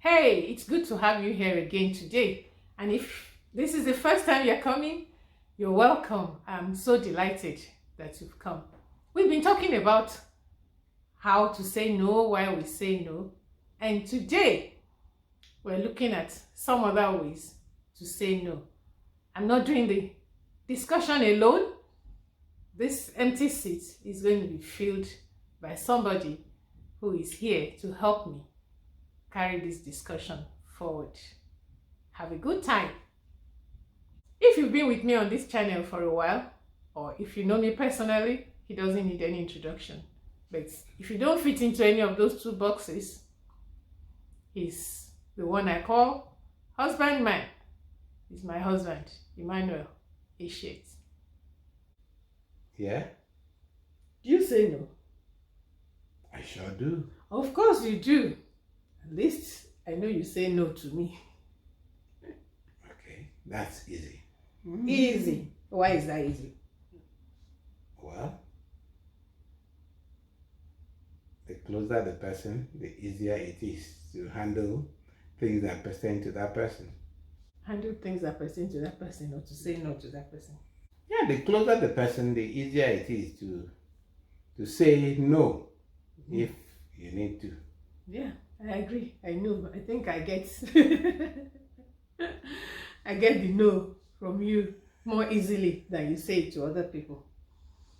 Hey, it's good to have you here again today. And if this is the first time you're coming, you're welcome. I'm so delighted that you've come. We've been talking about how to say no while we say no. And today, we're looking at some other ways to say no. I'm not doing the discussion alone. This empty seat is going to be filled by somebody who is here to help me carry this discussion forward. Have a good time. If you've been with me on this channel for a while, or if you know me personally, he doesn't need any introduction. But if you don't fit into any of those two boxes, he's the one I call husband man. He's my husband, Emmanuel Ishet. Yeah, Do you say no? I sure do. Of course you do. At least I know you say no to me. Okay, that's easy. Easy. Why is that easy? Well, the closer the person, the easier it is to handle things that pertain to that person. Handle things that pertain to that person or to say no to that person. Yeah, the closer the person, the easier it is to say no if you need to. Yeah, I agree. I know. I think I get I get the no from you more easily than you say it to other people.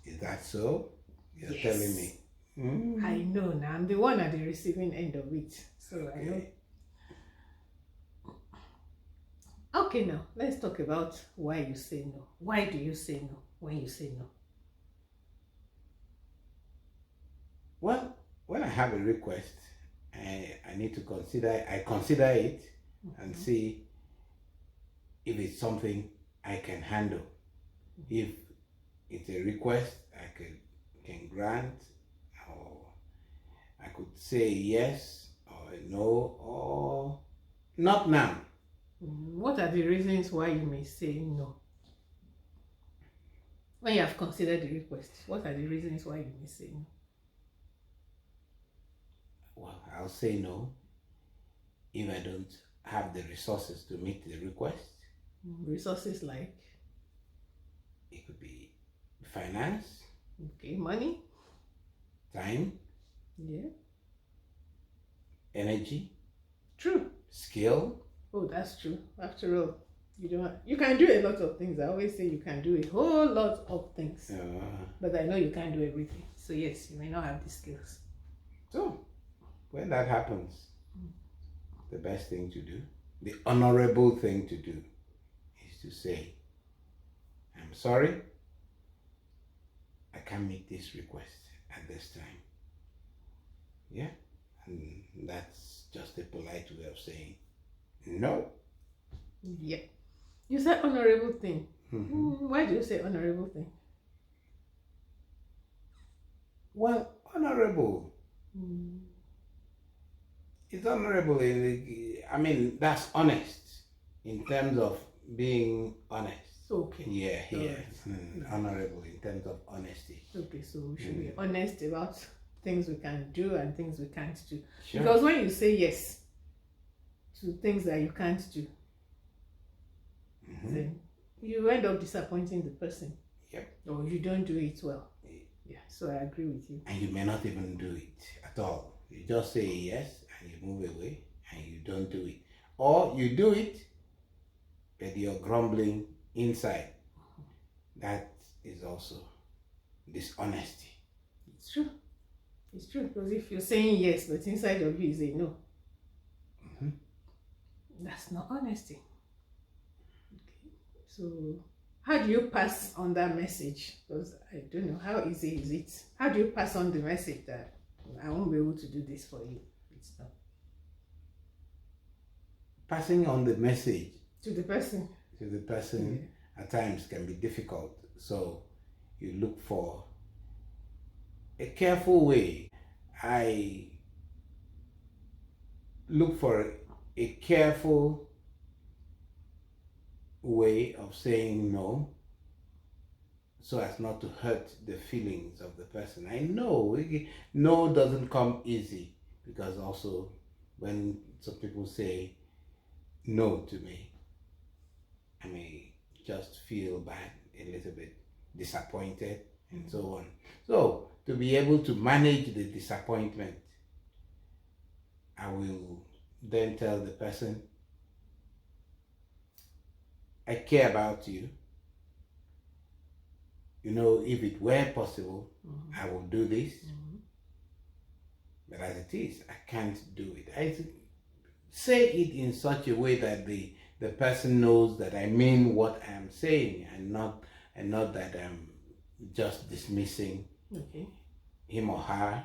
Is that so? You're Yes. telling me. I know now. I'm the one at the receiving end of it. So I know. Okay. Okay, now let's talk about why you say no. Why do you say no when you say no? Well, when I have a request, I need to consider it and see if it's something I can handle. If it's a request I can grant, or I could say yes or no or not now. What are the reasons why you may say no? When you have considered the request, what are the reasons why you may say no? Well, I'll say no if I don't have the resources to meet the request. Resources like, It could be finance, okay, money, time, yeah, energy, true. skill. Oh, that's true. After all, you can do a lot of things. I always say you can do a whole lot of things, but I know you can't do everything. So yes, you may not have the skills. So, when that happens, the best thing to do, the honorable thing to do, is to say, I'm sorry, I can't meet this request at this time. Yeah? And that's just a polite way of saying no. Yeah. You said honorable thing. Mm-hmm. Why do you say honorable thing? Well, honorable. It's honorable that's honest in terms of being honest. Okay. Yeah. Alright. Honorable in terms of honesty. Okay, so we should be honest about things we can do and things we can't do. Sure. Because when you say yes to things that you can't do, then you end up disappointing the person. Yep. Or you don't do it well. Yeah, so I agree with you. And you may not even do it at all. You just say yes and you move away and you don't do it. Or you do it, but you're grumbling inside. That is also dishonesty. It's true. It's true. Because if you're saying yes, but inside of you is a no, that's not honesty. Okay. So how do you pass on that message? Because I don't know, how easy is it? How do you pass on the message that I won't be able to do this for you? It's not. Passing on the message To the person. at times can be difficult. So you look for a careful way. I look for a careful way of saying no so as not to hurt the feelings of the person. I know no doesn't come easy, because also when some people say no to me, I may just feel bad, a little bit disappointed, and so on. So to be able to manage the disappointment, I will then tell the person, I care about you. You know, if it were possible, I will do this. But as it is, I can't do it. I say it in such a way that the person knows that I mean what I'm saying, and not that I'm just dismissing him or her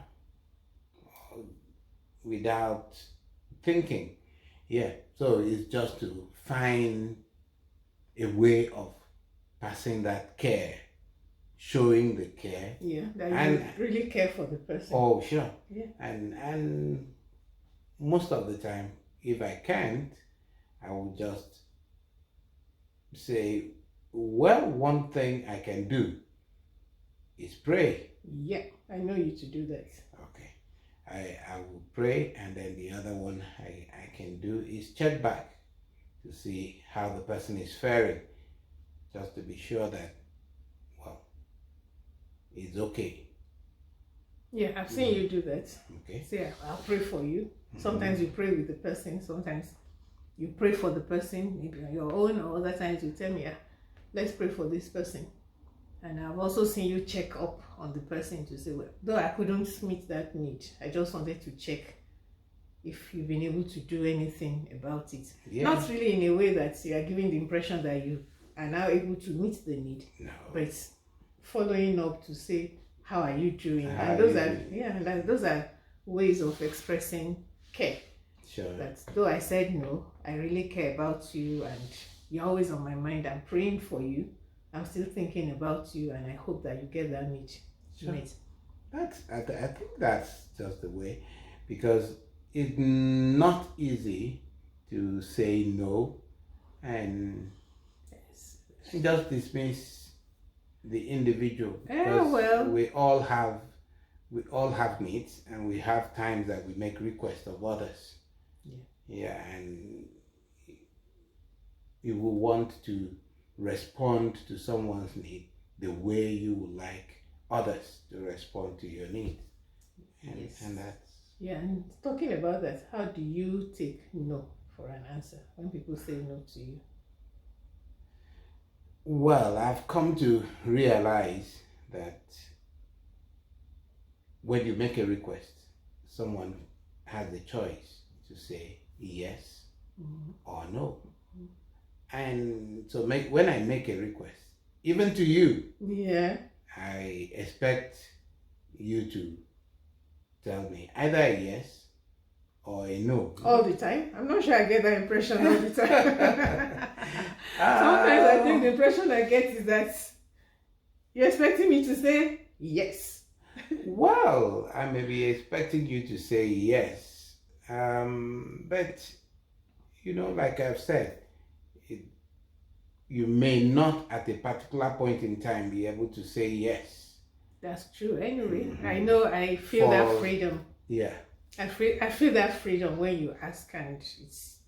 without thinking. Yeah. So it's just to find a way of passing that care, showing the care. Yeah, that you really care for the person. Oh, sure. Yeah. And most of the time, if I can't, I will just say, well, one thing I can do is pray. Yeah, I know you to do that. Okay. I will pray, and then the other one I can do is check back to see how the person is faring, just to be sure that, well, it's okay. Yeah, I've seen you do that. Okay. Say, I'll pray for you. Sometimes you pray with the person, sometimes you pray for the person, maybe on your own, or other times you tell me, yeah, let's pray for this person. And I've also seen you check up on the person to say, well, though I couldn't meet that need, I just wanted to check if you've been able to do anything about it. Yeah. Not really in a way that you are giving the impression that you are now able to meet the need, No. but following up to say, how are you doing? How And are those you are doing? those are ways of expressing care. Sure. That though I said no, I really care about you, and you're always on my mind. I'm praying for you. I'm still thinking about you, and I hope that you get that need met. I think that's just the way, because it's not easy to say no and just dismiss the individual. Because well. we all have needs, and we have times that we make requests of others. Yeah, and you will want to respond to someone's need the way you would like others to respond to your needs. And that's... Yeah, and talking about that, how do you take no for an answer when people say no to you? Well, I've come to realize that when you make a request, someone has the choice to say yes or no. And so when I make a request, even to you, I expect you to tell me either a yes or a no. All the time? I'm not sure I get that impression all the time. Sometimes I think the impression I get is that you're expecting me to say yes. Well, I may be expecting you to say yes. But, you know, like I've said, you may not at a particular point in time be able to say yes. That's true. Anyway, I know I feel that freedom. Yeah. I feel that freedom when you ask, and it's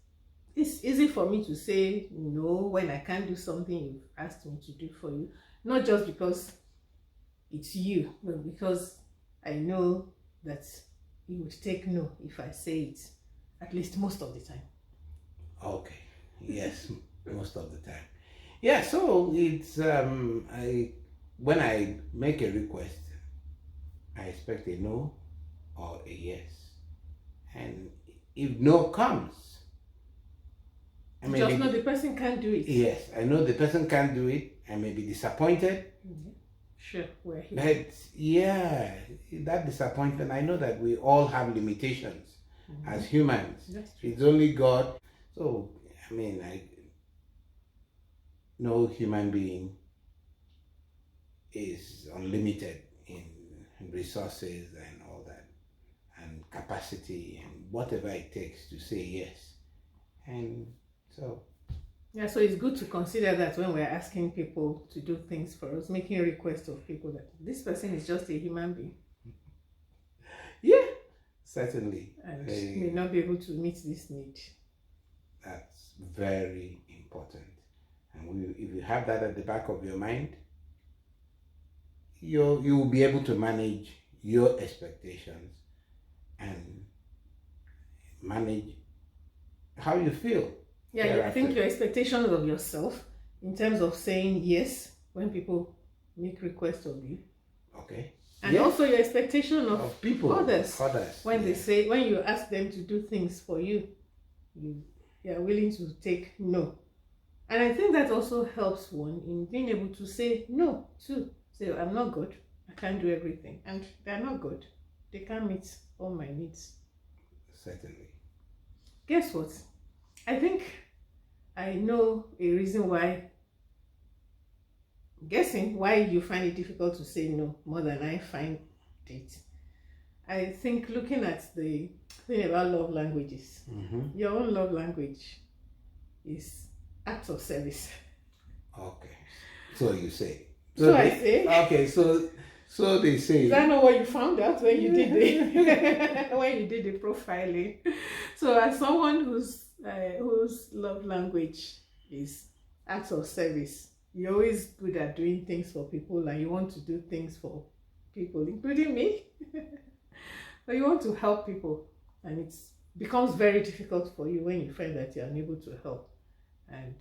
easy for me to say no when I can't do something you've asked me to do for you. Not just because it's you, but because I know that you would take no if I say it, at least most of the time. Okay. Yes, most of the time. Yeah, so it's when I make a request, I expect a no or a yes. And if no comes, I may just know the person can't do it. Yes, I know the person can't do it. I may be disappointed. Sure, we're here. But yeah, that disappointment, I know that we all have limitations as humans. That's true. It's only God. So, I mean, no human being is unlimited in resources and all that, and capacity and whatever it takes to say yes. And so... Yeah, so it's good to consider that when we're asking people to do things for us, making requests of people, that this person is just a human being. Yeah, Certainly. and may not be able to meet this need. That's very important. And if you have that at the back of your mind, you will be able to manage your expectations and manage how you feel. Yeah, I thereafter. think your expectations of yourself in terms of saying yes when people make requests of you. Okay. And Yeah. also your expectation of people, others. When They say, when you ask them to do things for you, you are willing to take no. And I think that also helps one in being able to say no too. Say, I'm not good, I can't do everything. And they're not good. They can't meet all my needs. Certainly. Guess what? I think I know a reason why, guessing why you find it difficult to say no more than I find it. I think looking at the thing about love languages, your own love language is acts of service. Okay. So you say. I say. Okay, so they say. Is that not what you found out when you did the profiling? So as someone whose love language is acts of service, you're always good at doing things for people, and you want to do things for people, including me. But you want to help people, and it becomes very difficult for you when you find that you're unable to help. And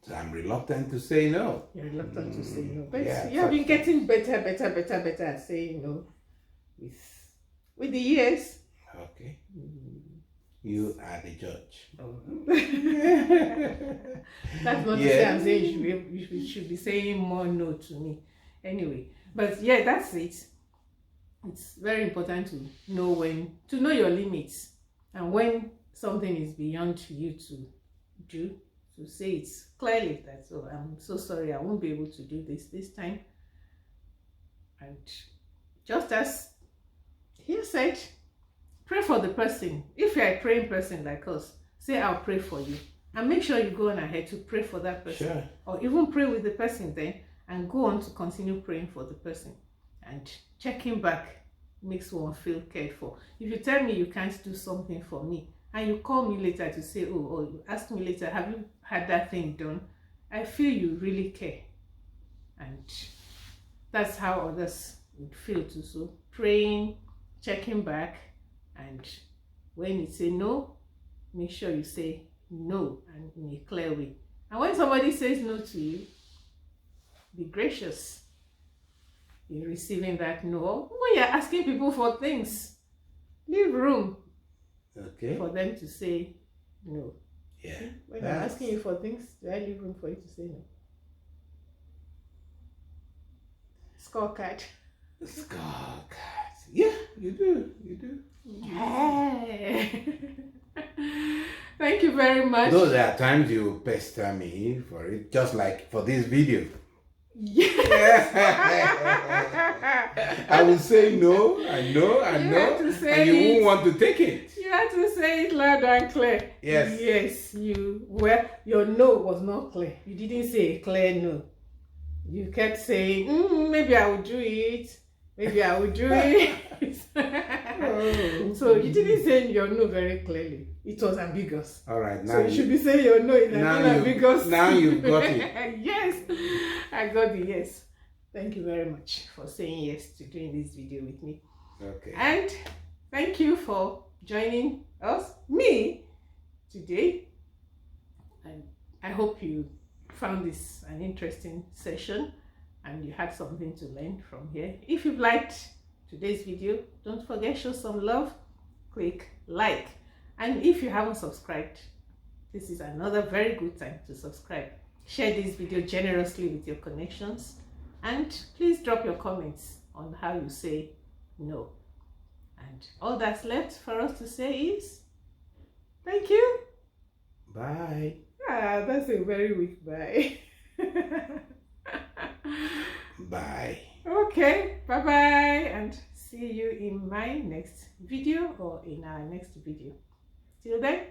so I'm reluctant to say no. You're reluctant to say no. But yeah, you have been getting better at saying no with the years. Okay. You are the judge. Oh. That's not to say I'm saying you should be saying more no to me. Anyway, but yeah, that's it. It's very important to know your limits, and when something is beyond you to do, to say it clearly that, oh, I'm so sorry, I won't be able to do this time. And just as he said, pray for the person. If you're a praying person like us, say, I'll pray for you. And make sure you go on ahead to pray for that person. Sure. Or even pray with the person then, and go on to continue praying for the person. And checking back makes one feel cared for. If you tell me you can't do something for me, and you call me later to say, or you ask me later, have you had that thing done? I feel you really care. And that's how others would feel too. So praying, checking back, and when you say no, make sure you say no, and in a clear way. And when somebody says no to you, be gracious in receiving that no. When you're asking people for things, leave room for them to say no. Yeah. When I'm asking you for things, do I leave room for you to say no? Scorecard. Yeah, you do. Yeah. Thank you very much. Though there are times you pester me for it, just like for this video. Yes. I will say no, I know, and you won't want to take it. You have to say it loud and clear. Yes. Yes, your no was not clear. You didn't say a clear no. You kept saying, maybe I will do it. Maybe I will do it. So you didn't say your no very clearly. It was ambiguous. All right. Now so you should be saying your no in ambiguous. Now you've got it. Yes, I got the yes. Thank you very much for saying yes to doing this video with me. Okay. And thank you for joining me today. And I hope you found this an interesting session and you had something to learn from here. If you've liked today's video, don't forget, show some love, click like. And if you haven't subscribed, this is another very good time to subscribe. Share this video generously with your connections, and please drop your comments on how you say no. And all that's left for us to say is thank you. Bye. That's a very weak bye. Bye. Okay, bye-bye, and see you in my next video or in our next video. Till then.